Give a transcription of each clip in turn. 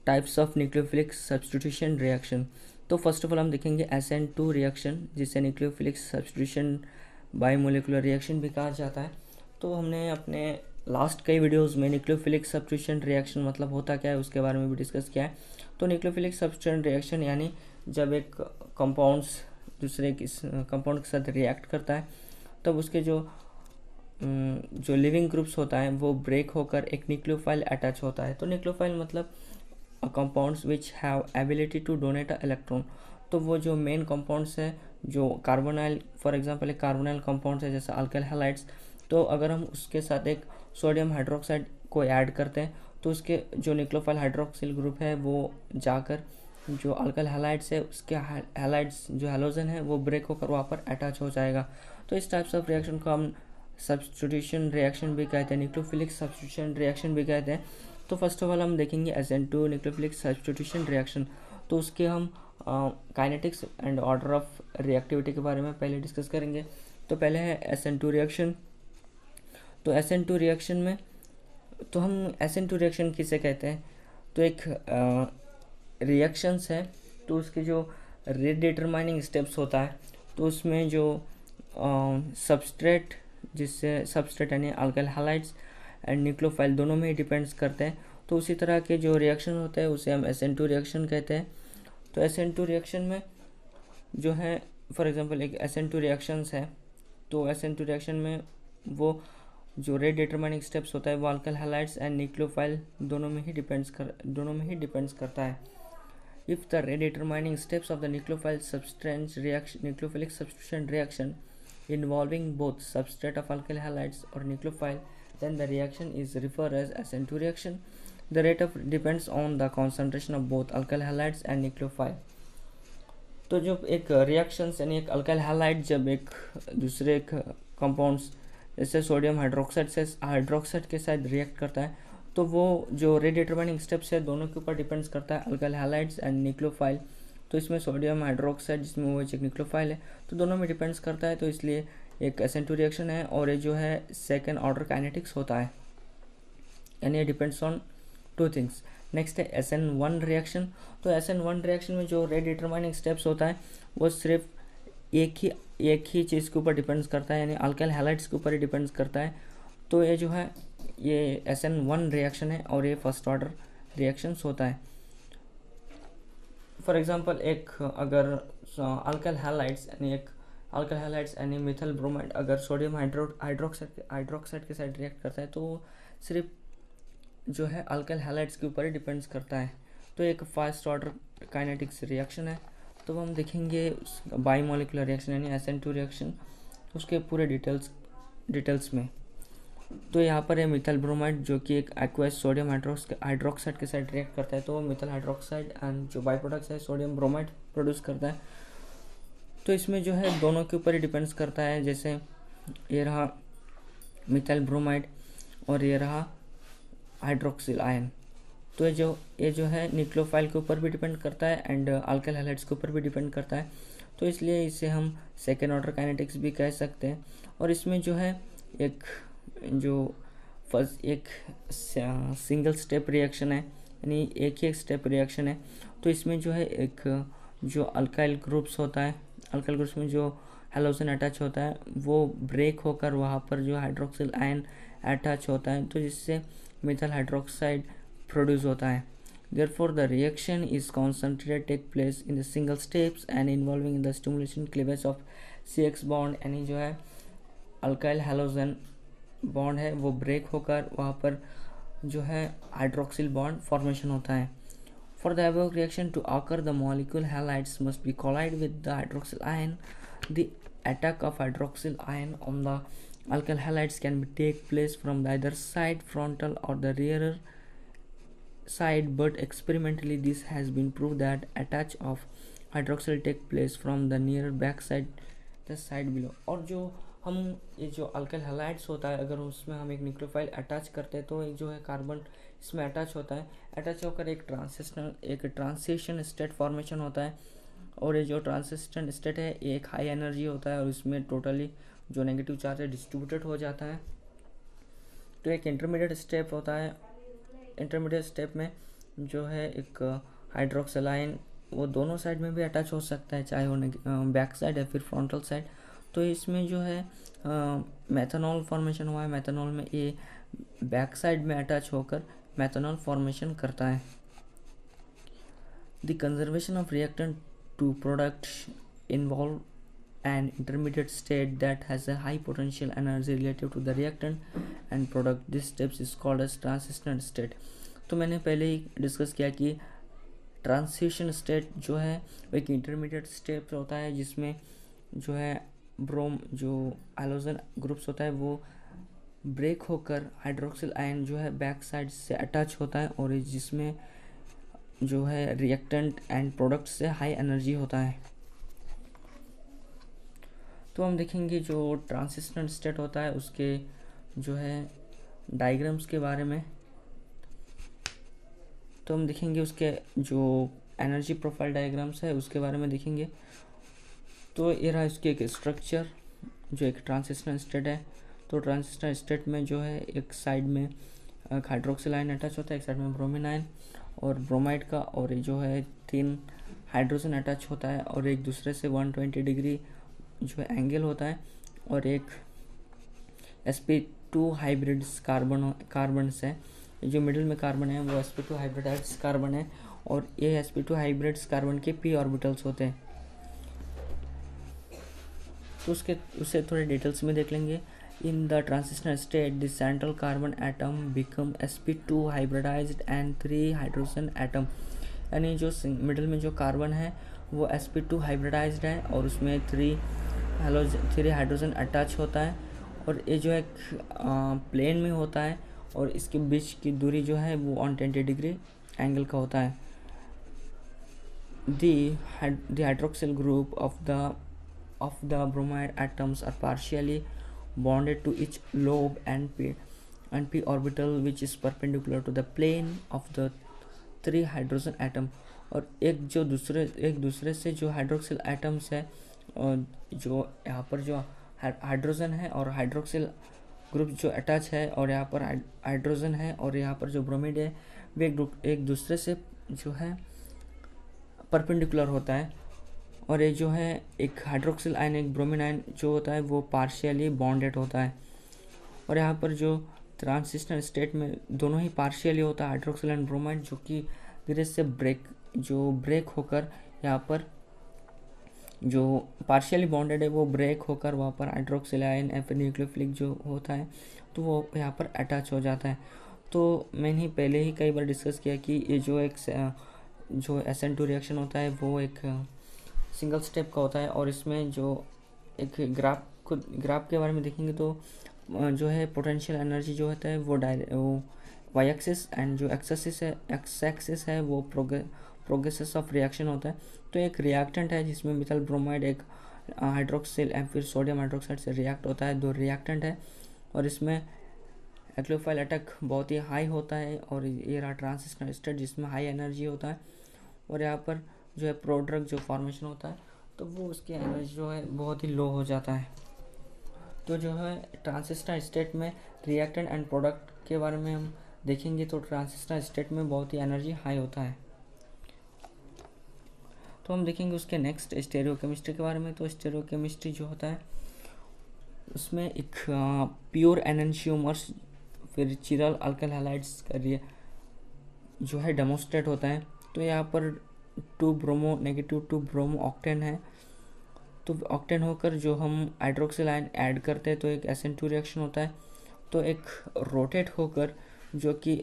Types of nucleophilic substitution reaction. तो first of all हम देखेंगे SN2 रिएक्शन, जिसे न्यूक्लियोफिलिक सब्स्टिट्यूशन बायोमोलिकुलर रिएक्शन भी कहा जाता है। तो हमने अपने लास्ट कई वीडियोस में न्यूक्लियोफिलिक सब्स्टिट्यूशन रिएक्शन मतलब होता क्या है उसके बारे में भी डिस्कस किया है। तो न्यूक्लियोफिलिक सब्स्टिट्यूशन रिएक्शन यानी जब एक कंपाउंड्स दूसरे कंपाउंड के साथ रिएक्ट करता है तब उसके जो लिविंग ग्रुप्स होता है वो ब्रेक होकर एक न्यूक्लियोफाइल अटैच होता है। तो न्यूक्लियोफाइल मतलब compounds which have ability to donate a electron. तो वो जो मेन कंपाउंड्स है जो कार्बोनाइल, फॉर एग्जांपल एक कार्बोनाइल कंपाउंड्स है जैसे अल्काइल हैलाइड्स, तो अगर हम उसके साथ एक सोडियम हाइड्रोक्साइड को ऐड करते हैं तो उसके जो न्यूक्लियोफाइल हाइड्रोक्सिल ग्रुप है वो जाकर जो अल्काइल हैलाइड्स है उसके हैलाइड्स जो हैलोजन है वो ब्रेक होकर वहाँ पर अटैच हो जाएगा। तो इस टाइप्स ऑफ रिएक्शन को हम सब्स्टिट्यूशन रिएक्शन भी कहते हैं, न्यूक्लियोफिलिक सब्स्टिट्यूशन रिएक्शन भी कहते हैं। तो फर्स्ट ऑफ ऑल हम देखेंगे SN2 न्यूक्लियोफिलिक सब्स्टिट्यूशन रिएक्शन। तो उसके हम kinetics and order of reactivity के बारे में पहले डिस्कस करेंगे। तो पहले है SN2 रिएक्शन। तो SN2 रिएक्शन में तो हम SN2 रिएक्शन किसे कहते हैं, तो एक रिएक्शंस है तो उसके जो रेट डिटरमाइनिंग स्टेप्स होता है तो उसमें जो सबस्ट्रेट जिससे सबस्ट्रेट यानी अल्काइल हैलाइड्स एंड न्यूक्लियोफाइल दोनों में ही डिपेंड्स करते हैं। तो उसी तरह के जो रिएक्शन होते हैं उसे हम SN2 रिएक्शन कहते हैं। तो SN2 रिएक्शन में जो है फॉर एग्जांपल एक SN2 रिएक्शंस है तो SN2 रिएक्शन में वो जो रेट डिटरमाइनिंग स्टेप्स होता है वो अल्काइल हैलाइड्स एंड न्यूक्लियोफाइल दोनों में ही डिपेंड्स करता है। If the rate determining steps of the nucleophile substance reaction, nucleophilic substitution reaction involving both substrate of alkyl halides or nucleophile, then the reaction is referred as SN2 reaction. The rate of depends on the concentration of both alkyl halides and nucleophile. तो जब एक reaction यानी एक alkyl halide जब एक दूसरे compounds जैसे sodium hydroxide से हाइड्रोक्साइड के साथ रिएक्ट करता है तो वो जो रेट डिटरमाइनिंग स्टेप्स है दोनों के ऊपर डिपेंड्स करता है, अल्काइल हैलाइड्स एंड न्यूक्लियोफाइल। तो इसमें सोडियम हाइड्रोक्साइड जिसमें वो एक न्यूक्लियोफाइल है तो दोनों में डिपेंड्स करता है। तो इसलिए एक SN2 रिएक्शन है और ये जो है सेकेंड ऑर्डर काइनेटिक्स होता है यानी ये depends on two things. Next है SN1 रिएक्शन। तो SN1 रिएक्शन में जो रेट डिटरमाइनिंग स्टेप्स होता है वो सिर्फ एक ही चीज़ के ऊपर डिपेंड्स करता है यानी अल्काइल हैलाइड्स के ऊपर ही डिपेंड्स करता है। तो ये जो है ये SN1 रिएक्शन है और ये फर्स्ट ऑर्डर रिएक्शंस होता है। फॉर एग्जांपल एक अगर अल्काइल हैलाइड्स यानी मिथाइल ब्रोमाइड अगर सोडियम हाइड्रोक्साइड के साथ रिएक्ट करता है तो सिर्फ जो है अल्काइल हैलाइड्स के ऊपर ही डिपेंड्स करता है। तो एक फर्स्ट ऑर्डर काइनेटिक्स रिएक्शन है। तो हम देखेंगे बायोमोलिकुलर रिएक्शन यानी SN2 रिएक्शन उसके पूरे डिटेल्स में। तो यहाँ पर है मिथाइल ब्रोमाइड जो कि एक एक्वास सोडियम हाइड्रोक्साइड के साथ रिएक्ट करता है तो वो मिथाइल हाइड्रोक्साइड एंड जो बाई प्रोडक्ट्स है सोडियम ब्रोमाइड प्रोड्यूस करता है। तो इसमें जो है दोनों के ऊपर ही डिपेंड्स करता है, जैसे ये रहा मिथाइल ब्रोमाइड और ये रहा हाइड्रोक्सिल आयन। तो ये जो है न्यूक्लियोफाइल के ऊपर भी डिपेंड करता है एंड अल्काइल हैलाइड्स के ऊपर भी डिपेंड करता है। तो इसलिए इसे हम सेकेंड ऑर्डर काइनेटिक्स भी कह सकते हैं। और इसमें जो है एक सिंगल स्टेप रिएक्शन है यानी एक ही स्टेप रिएक्शन है। तो इसमें जो है एक जो अल्काइल ग्रुप्स होता है, अल्काइल ग्रुप्स में जो हैलोजन अटैच होता है वो ब्रेक होकर वहाँ पर जो हाइड्रोक्सिल आयन अटैच होता है तो जिससे मिथाइल हाइड्रोक्साइड प्रोड्यूस होता है। Therefore, the reaction is concentrated take place in the single steps and involving in the stimulation cleavage of CX bond यानी जो है अल्काइल हैलोजन बॉन्ड है वो ब्रेक होकर वहाँ पर जो है हाइड्रोक्सिल बॉन्ड फॉर्मेशन होता है। For the above reaction to occur the molecule halides must be collide with the hydroxyl ion. The attack of hydroxyl ion on the alkyl halides can be take place from the other side frontal और the rear side, but experimentally this has been proved that attach of hydroxyl take place from the nearer back side the side below। और जो हम ये जो alkyl halides होता है अगर उसमें हम एक न्यूक्लियोफाइल अटैच करते हैं तो एक जो है कार्बन इसमें अटैच होता है, अटैच होकर एक ट्रांसिशन स्टेट फॉर्मेशन होता है। और ये जो ट्रांसिशन स्टेट है ये एक हाई एनर्जी होता है और इसमें टोटली जो नेगेटिव चार्ज है डिस्ट्रीब्यूटेड हो जाता है। तो एक इंटरमीडिएट स्टेप होता है, इंटरमीडिएट स्टेप में जो है एक हाइड्रोक्सिल आयन वो दोनों साइड में भी अटैच हो सकता है, चाहे वो बैक साइड या फिर फ्रंटल साइड। तो इसमें जो है मेथनॉल फॉर्मेशन हुआ है। मेथनॉल में ये बैक साइड में अटैच होकर मेथनॉल फॉर्मेशन करता है। The conservation of reactant to product involve an intermediate state that has a high potential energy relative to the reactant and product. This step is called as transition state. तो मैंने पहले ही discuss किया कि transition state जो है वो एक intermediate step होता है जिसमें जो है ब्रोम जो हाइड्रोजन ग्रुप्स होता है वो ब्रेक होकर हाइड्रोक्सिल आयन जो है बैक साइड से अटैच होता है और जिसमें जो है रिएक्टेंट एंड प्रोडक्ट से हाई एनर्जी होता है। तो हम देखेंगे जो ट्रांजिशनल स्टेट होता है उसके जो है डायग्राम्स के बारे में। तो हम देखेंगे उसके जो एनर्जी प्रोफाइल डायग्राम्स है उसके बारे में देखेंगे। तो ये रहा इसके एक स्ट्रक्चर जो एक ट्रांजिशनल स्टेट है। तो ट्रांजिशनल स्टेट में जो है एक साइड में हाइड्रोक्सिल आयन अटैच होता है, एक साइड में ब्रोमीन आयन और ब्रोमाइड का, और जो है 3 हाइड्रोजन अटैच होता है और एक दूसरे से 120 डिग्री जो एंगल होता है, और एक sp2 हाइब्रिड्स कार्बन है। जो मिडिल में कार्बन है वो sp2 हाइब्रिडाइज्ड कार्बन है और ये sp2 हाइब्रिड्स कार्बन के p ऑर्बिटल्स होते हैं। तो उसे थोड़े डिटेल्स में देख लेंगे। In the transitional state the central carbon atom become sp2 hybridized and 3 hydrogen atom, यानी जो मिडिल में जो कार्बन है वो sp2 हाइब्रिडाइज्ड है और उसमें 3 हाइड्रोजन अटैच होता है और ये जो एक प्लेन में होता है और इसके बीच की दूरी जो है वो 120 डिग्री एंगल का होता है। The hydroxyl group of the bromide atoms are partially bonded to each lobe and p orbital which is perpendicular to the plane of the 3 hydrogen atom. और एक दूसरे से जो हाइड्रोक्सिल एटम्स है और जो यहाँ पर जो हाइड्रोजन है और हाइड्रोक्सिल ग्रुप जो अटैच है और यहाँ पर हाइड्रोजन है और यहाँ पर जो ब्रोमीड है वे एक दूसरे से जो है परपेंडिकुलर होता है। और ये जो है एक हाइड्रोक्सिल आयन एक ब्रोमीन आयन जो होता है वो पार्शियली बॉन्डेड होता है। और यहाँ पर जो ट्रांजिशनल स्टेट में दोनों ही पार्शियली होता है, हाइड्रोक्सिल एंड ब्रोमाइड, जो कि धीरे से ब्रेक होकर यहाँ पर जो पार्शियली बॉन्डेड है वो ब्रेक होकर वहाँ पर हाइड्रोक्सिल आयन या फिर न्यूक्लियोफिलिक जो होता है तो वो यहाँ पर अटैच हो जाता है। तो मैंने पहले ही कई बार डिस्कस किया कि ये जो एक जो SN2 रिएक्शन होता है वो एक सिंगल स्टेप का होता है और इसमें जो एक ग्राफ के बारे में देखेंगे तो जो है पोटेंशियल एनर्जी जो होता है वो वाई एक्सिस एंड जो एक्स एक्सिस है वो प्रोग्रेसेस ऑफ रिएक्शन होता है। तो एक रिएक्टेंट है जिसमें मिथाइल ब्रोमाइड एक हाइड्रोक्सिल या फिर सोडियम हाइड्रोक्साइड से रिएक्ट होता है, 2 रिएक्टेंट है और इसमें एक्लोफाइल अटैक बहुत ही हाई होता है और ये रहा ट्रांजिशनल स्टेट जिसमें हाई एनर्जी होता है। और यहाँ पर जो है प्रोडक्ट जो फॉर्मेशन होता है तो वो उसकी एनर्जी जो है बहुत ही लो हो जाता है। तो जो है ट्रांजिशनल स्टेट में रिएक्टेंट एंड प्रोडक्ट के बारे में हम देखेंगे तो ट्रांजिशनल स्टेट में बहुत ही एनर्जी हाई होता है। तो हम देखेंगे उसके नेक्स्ट स्टेरियोकेमिस्ट्री के बारे में। तो स्टेरियोकेमिस्ट्री जो होता है उसमें एक प्योर एनंशियोमर्स फिर चिरल अल्काइल हैलाइड्स का जो है डेमोन्स्ट्रेट होता है। तो यहाँ पर 2 ब्रोमो नेगेटिव 2 ब्रोमो ऑक्टेन है। तो ऑक्टेन होकर जो हम हाइड्रोक्सिल आयन ऐड करते हैं तो एक SN2 रिएक्शन होता है। तो एक रोटेट होकर जो कि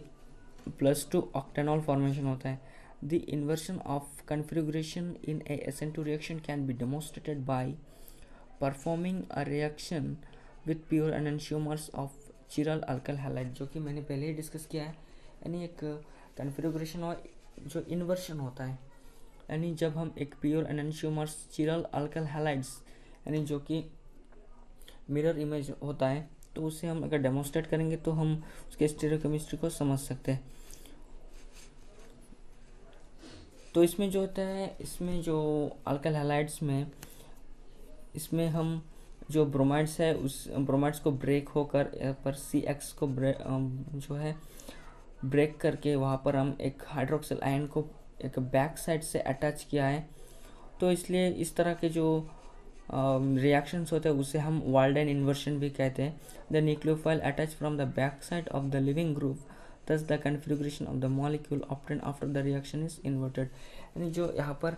+2 ऑक्टेनॉल फॉर्मेशन होता है। The inversion of configuration in a SN2 reaction can be demonstrated by performing a reaction with pure enantiomers of chiral alkyl halide, जो कि मैंने पहले ही डिस्कस किया है। यानी एक कन्फिगरेशन और जो इन्वर्शन होता है, यानी जब हम एक प्योर एनंशियोमर्स चिरल अल्काइल हैलाइड्स यानी जो कि मिरर इमेज होता है तो उसे हम अगर डेमोन्स्ट्रेट करेंगे तो हम उसके स्टेरियोकेमिस्ट्री को समझ सकते हैं। तो इसमें जो होता है इसमें जो अल्काइल हैलाइड्स में इसमें हम जो ब्रोमाइड्स है उस ब्रोमाइड्स को ब्रेक होकर यहाँ पर CX को जो है ब्रेक करके वहाँ पर हम एक हाइड्रोक्सिल आयन को एक बैक साइड से अटैच किया है। तो इसलिए इस तरह के जो रिएक्शंस होते हैं उसे हम वाल्डेन इन्वर्शन भी कहते हैं। The nucleophile attach from the back side of the leaving group, thus the configuration of the molecule obtained after the reaction is inverted। यानी जो यहाँ पर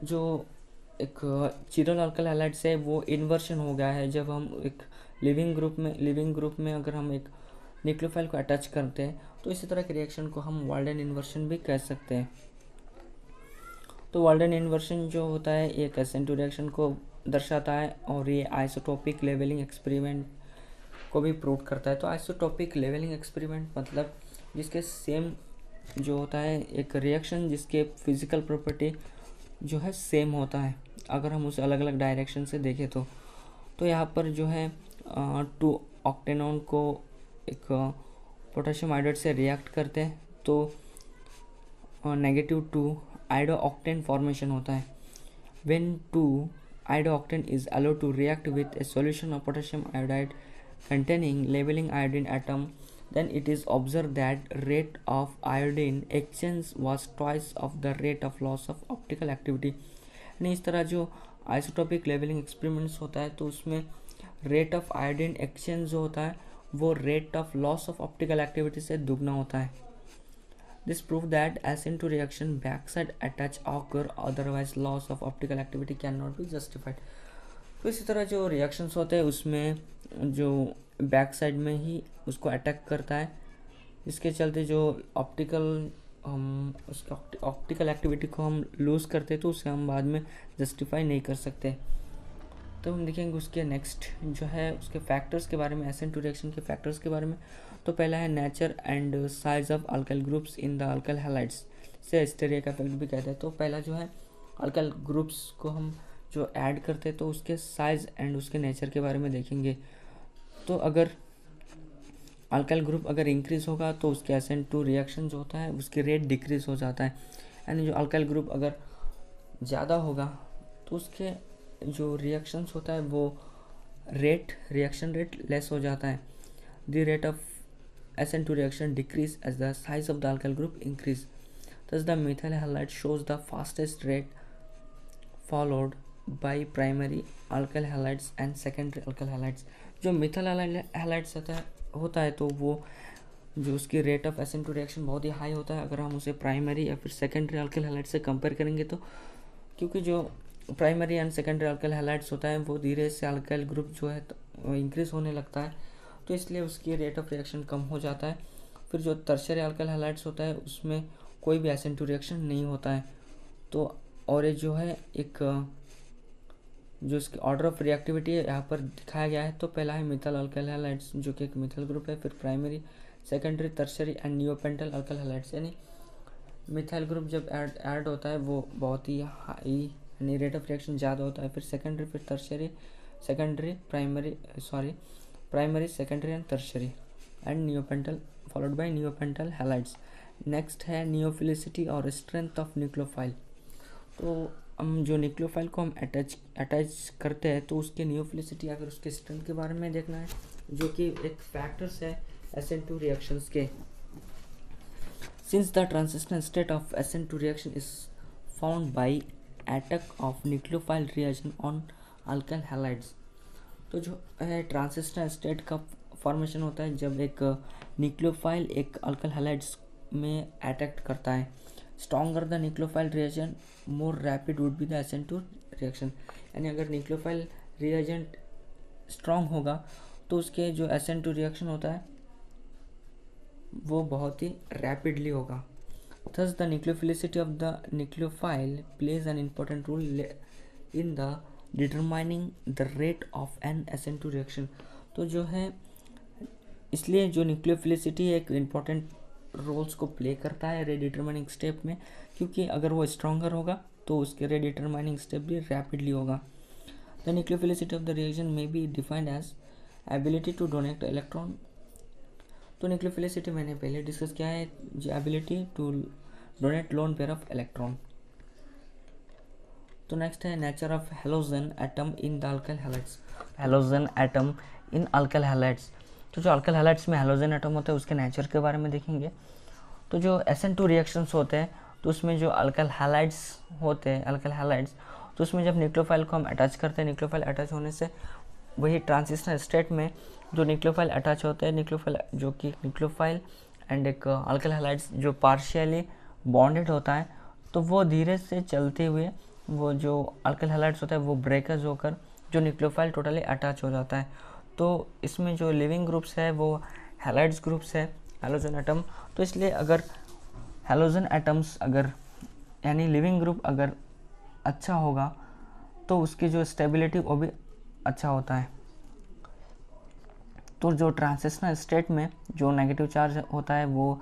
जो एक चिरल अल्काइल हैलाइड्स है वो इन्वर्शन हो गया है जब हम एक लिविंग ग्रुप में अगर हम एक न्यूक्लियोफाइल को अटैच करते हैं, तो इसी तरह के रिएक्शन को हम वाल्डेन इन्वर्शन भी कह सकते हैं। तो वाल्डेन इन्वर्शन जो होता है ये एक SN2 रिएक्शन को दर्शाता है और ये आइसोटोपिक लेवलिंग एक्सपेरिमेंट को भी प्रूव करता है। तो आइसोटोपिक लेवलिंग एक्सपेरिमेंट मतलब जिसके सेम जो होता है एक रिएक्शन जिसके फिजिकल प्रॉपर्टी जो है सेम होता है, अगर हम उसे अलग अलग डायरेक्शन से देखें तो यहाँ पर जो है 2 ऑक्टेनॉन को एक पोटेशियम आयोडाइड से रिएक्ट करते हैं तो -2 आयोडो ऑक्टेन फॉर्मेशन होता है। When 2 iodo octane is allowed to react with a solution of potassium iodide containing leveling iodine atom, then it is observed that rate of iodine exchange was twice of the rate of loss of optical activity। यानी इस तरह जो isotopic levelling experiments होता है तो उसमें rate of iodine exchange जो होता है वो rate of loss of optical activity से दुगना होता है। This prove that SN2 reaction back side attach occur, otherwise loss of optical activity can not be justified. तो इसी तरह जो रिएक्शंस होते हैं उसमें जो बैक साइड में ही उसको अटैक करता है, इसके चलते जो ऑप्टिकल एक्टिविटी को हम लूज़ करते तो उसे हम बाद में जस्टिफाई नहीं कर सकते। तो हम देखेंगे उसके नेक्स्ट जो है उसके फैक्टर्स के बारे में, SN2 रिएक्शन के फैक्टर्स के बारे में। तो पहला है nature and size of alkyl groups in the alkyl halides, से स्टेरिया का इफेक्ट भी कहते हैं। तो पहला जो है अल्काइल ग्रुप्स को हम जो ऐड करते हैं तो उसके साइज़ एंड उसके नेचर के बारे में देखेंगे। तो अगर अल्काइल ग्रुप अगर इंक्रीज़ होगा तो उसके SN2 रिएक्शन जो होता है उसकी रेट डिक्रीज़ हो जाता है। यानी जो अल्काइल ग्रुप अगर ज़्यादा होगा तो उसके जो रिएक्शंस होता है वो रिएक्शन रेट लेस हो जाता है। The rate of SN2 reaction decrease as the size of the alkyl group increase. Thus the methyl halide shows the fastest rate followed by primary alkyl halides and secondary alkyl halides. जो methyl halides होता है तो वो जो उसकी rate of SN2 reaction बहुत ही high होता है अगर हम उसे प्राइमरी या फिर सेकेंडरी अल्काइल हैलाइड से कंपेयर करेंगे तो, क्योंकि जो primary and secondary alkyl halides होता है वो धीरे से अल्काइल ग्रुप जो है इंक्रीज होने लगता है, तो इसलिए उसकी रेट ऑफ रिएक्शन कम हो जाता है। फिर जो टर्शियरी अल्काइल हैलाइड्स होता है उसमें कोई भी SN2 रिएक्शन नहीं होता है। तो और ये जो है एक जो इसकी ऑर्डर ऑफ रिएक्टिविटी है यहाँ पर दिखाया गया है। तो पहला है मिथाइल अल्काइल हैलाइड्स जो कि एक मिथाइल ग्रुप है, फिर primary, secondary, tertiary and neopentyl alkyl halides. यानी मिथाइल ग्रुप जब ऐड होता है वो बहुत ही हाई यानी रेट ऑफ रिएक्शन ज़्यादा होता है। फिर सेकेंडरी, फिर tertiary, primary, secondary and tertiary and neopentyl followed by neopentyl halides. Next है नियोफिलिसिटी और स्ट्रेंथ ऑफ न्यूक्लियोफाइल। तो हम जो न्यूक्लियोफाइल को हम अटैच करते हैं तो उसके नियोफिलिसिटी अगर उसके स्ट्रेंथ के बारे में देखना है जो कि एक फैक्टर्स है SN2 रिएक्शंस के। Since the transitional state of SN2 reaction is found by attack of nucleophile reaction on alkyl halides. तो जो है ट्रांजिशनल स्टेट का फॉर्मेशन होता है जब एक न्यूक्लियोफाइल एक अल्काइल हैलाइड्स में अटैक करता है। Stronger the nucleophile reagent more rapid would be the SN2 reaction. यानी अगर न्यूक्लियोफाइल रिएजेंट स्ट्रॉन्ग होगा तो उसके जो SN2 रिएक्शन होता है वो बहुत ही रैपिडली होगा। Thus the nucleophilicity of the nucleophile plays an important role in the determining the rate of an SN2 reaction. तो जो है इसलिए जो न्यूक्लियोफिलिसिटी एक इम्पॉर्टेंट रोल्स को प्ले करता है रे डिटरमाइनिंग स्टेप में, क्योंकि अगर वो स्ट्रॉन्गर होगा तो उसके रे डिटरमाइनिंग स्टेप भी रैपिडली होगा। The nucleophilicity of the reaction may be defined as ability to donate electron. तो न्यूक्लियोफिलिसिटी मैंने पहले डिस्कस किया है, जो ability to donate lone pair of electron. तो नेक्स्ट है nature of halogen atom in the alkyl halides. Halogen atom in alkyl halides. तो जो अल्काइल हैलाइड्स में हेलोजन एटम होता है उसके नेचर के बारे में देखेंगे। तो जो SN2 रिएक्शंस होते हैं तो उसमें जो अल्काइल हैलाइड्स होते हैं, अल्काइल हैलाइड्स, तो उसमें जब न्यूक्लियोफाइल को हम अटैच करते हैं, न्यूक्लियोफाइल अटैच होने से वही ट्रांजिशनल स्टेट में जो न्यूक्लियोफाइल अटैच होते हैं, न्यूक्लियोफाइल जो कि न्यूक्लियोफाइल एंड एक अल्काइल हैलाइड्स जो पार्शियली बॉन्डेड होता है, तो वो धीरे से चलते हुए वो जो अल्काइल हैलाइड्स होता है वो ब्रेकर्स होकर जो न्यूक्लियोफाइल टोटली अटैच हो जाता है। तो इसमें जो लिविंग ग्रुप्स है वो हैलाइड्स ग्रुप्स है, हैलोजन एटम। तो इसलिए अगर हैलोजन एटम्स अगर यानी लिविंग ग्रुप अगर अच्छा होगा तो उसकी जो स्टेबिलिटी वो भी अच्छा होता है। तो जो ट्रांजिशनल स्टेट में जो नेगेटिव चार्ज होता है वो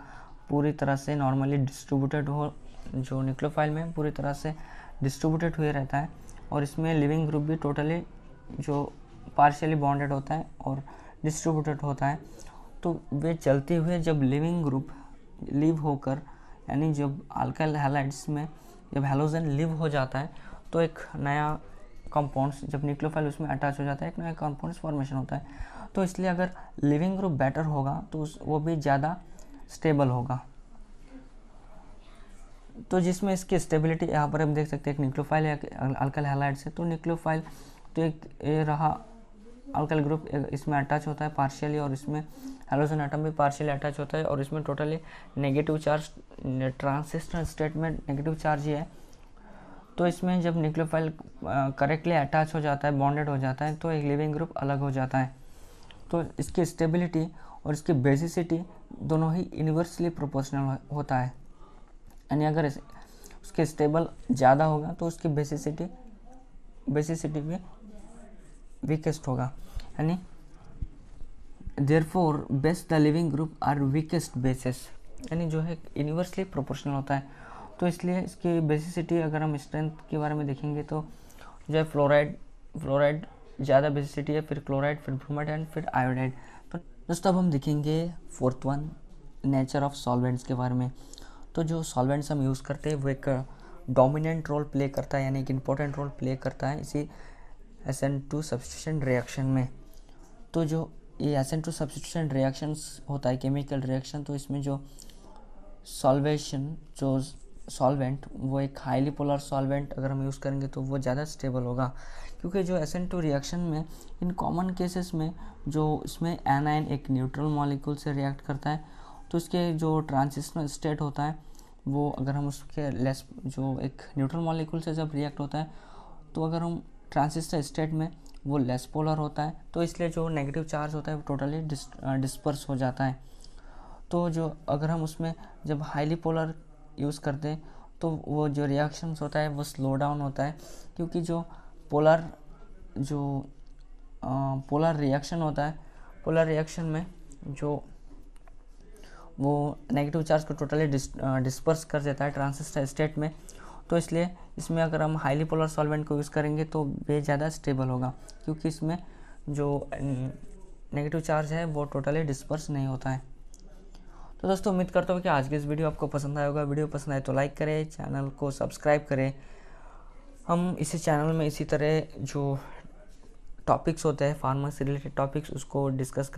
पूरी तरह से नॉर्मली डिस्ट्रीब्यूटेड हो, जो न्यूक्लियोफाइल में पूरी तरह से डिस्ट्रीब्यूटेड हुए रहता है, और इसमें लिविंग ग्रुप भी टोटली जो पार्शियली बॉन्डेड होता है और डिस्ट्रीब्यूटेड होता है। तो वे चलते हुए जब लिविंग ग्रुप लीव होकर, यानी जब अल्काइल हैलाइड्स में जब हैलोजन लीव हो जाता है तो एक नया कंपाउंड्स, जब न्यूक्लियोफाइल उसमें अटैच हो जाता है, एक नया कंपाउंड्स फॉर्मेशन होता है। तो इसलिए अगर लिविंग ग्रुप बेटर होगा तो वो भी ज़्यादा स्टेबल होगा। तो जिसमें इसकी स्टेबिलिटी यहाँ पर हम देख सकते हैं, एक न्यूक्लियोफाइल या अल्काइल हैलाइड्स है, तो न्यूक्लियोफाइल तो एक ये रहा अल्काइल ग्रुप इसमें अटैच होता है पार्शियली, और इसमें हैलोजन एटम भी पार्शियली अटैच होता है, और इसमें totally negative charge transitional state में नेगेटिव चार्ज ही है। तो इसमें जब न्यूक्लियोफाइल करेक्टली अटैच हो जाता है, बॉन्डेड हो जाता है, तो एक लिविंग ग्रुप अलग हो जाता है। तो इसकी स्टेबिलिटी और इसकी बेसिसिटी दोनों ही इन्वर्सली प्रोपोर्शनल होता है, यानी अगर उसके स्टेबल ज़्यादा होगा तो उसकी बेसिसिटी भी वीकेस्ट होगा, यानी therefore best the leaving group are weakest bases, यानी जो है इन्वर्सली प्रोपोर्शनल होता है। तो इसलिए इसकी बेसिसिटी अगर हम स्ट्रेंथ के बारे में देखेंगे तो जो है फ्लोराइड ज़्यादा बेसिसिटी है, फिर क्लोराइड, फिर ब्रोमाइड एंड फिर आयोडाइड। तो दोस्तों अब हम देखेंगे fourth one, nature of solvents के बारे में। तो जो सॉल्वेंट्स हम यूज़ करते हैं वो एक डोमिनेंट रोल प्ले करता है, यानी एक इम्पोर्टेंट रोल प्ले करता है इसी SN2 सब्स्टिट्यूशन रिएक्शन में। तो जो ये SN2 सब्स्टिट्यूशन रिएक्शंस होता है, केमिकल रिएक्शन, तो इसमें जो सॉल्वेंट वो एक हाईली पोलर सॉल्वेंट अगर हम यूज़ करेंगे तो वो ज़्यादा स्टेबल होगा, क्योंकि जो SN2 रिएक्शन में इन कॉमन केसेस में जो इसमें एनाइन एक न्यूट्रल मॉलिक्यूल से रिएक्ट करता है, तो इसके जो ट्रांजिशनल स्टेट होता है वो अगर हम उसके लेस जो एक न्यूट्रल मॉलिक्यूल से जब रिएक्ट होता है तो अगर हम ट्रांजिशनल स्टेट में वो लेस पोलर होता है, तो इसलिए जो नेगेटिव चार्ज होता है वो टोटली डिस्पर्स हो जाता है। तो जो अगर हम उसमें जब हाईली पोलर यूज़ करते हैं तो वो जो रिएक्शंस होता है वो स्लो डाउन होता है, क्योंकि जो पोलर रिएक्शन होता है, पोलर रिएक्शन में जो वो नेगेटिव चार्ज को टोटली डिस्पर्स कर देता है ट्रांजिशनल स्टेट में। तो इसलिए इसमें अगर हम हाईली पोलर सॉल्वेंट को यूज़ करेंगे तो वे ज़्यादा स्टेबल होगा, क्योंकि इसमें जो नेगेटिव चार्ज है वो टोटली डिस्पर्स नहीं होता है। तो दोस्तों उम्मीद करता हूँ कि आज की इस वीडियो आपको पसंद आया होगा। वीडियो पसंद आए तो लाइक करें, चैनल को सब्सक्राइब करें। हम इसी चैनल में इसी तरह जो टॉपिक्स होते हैं फार्मा से रिलेटेड टॉपिक्स उसको डिस्कस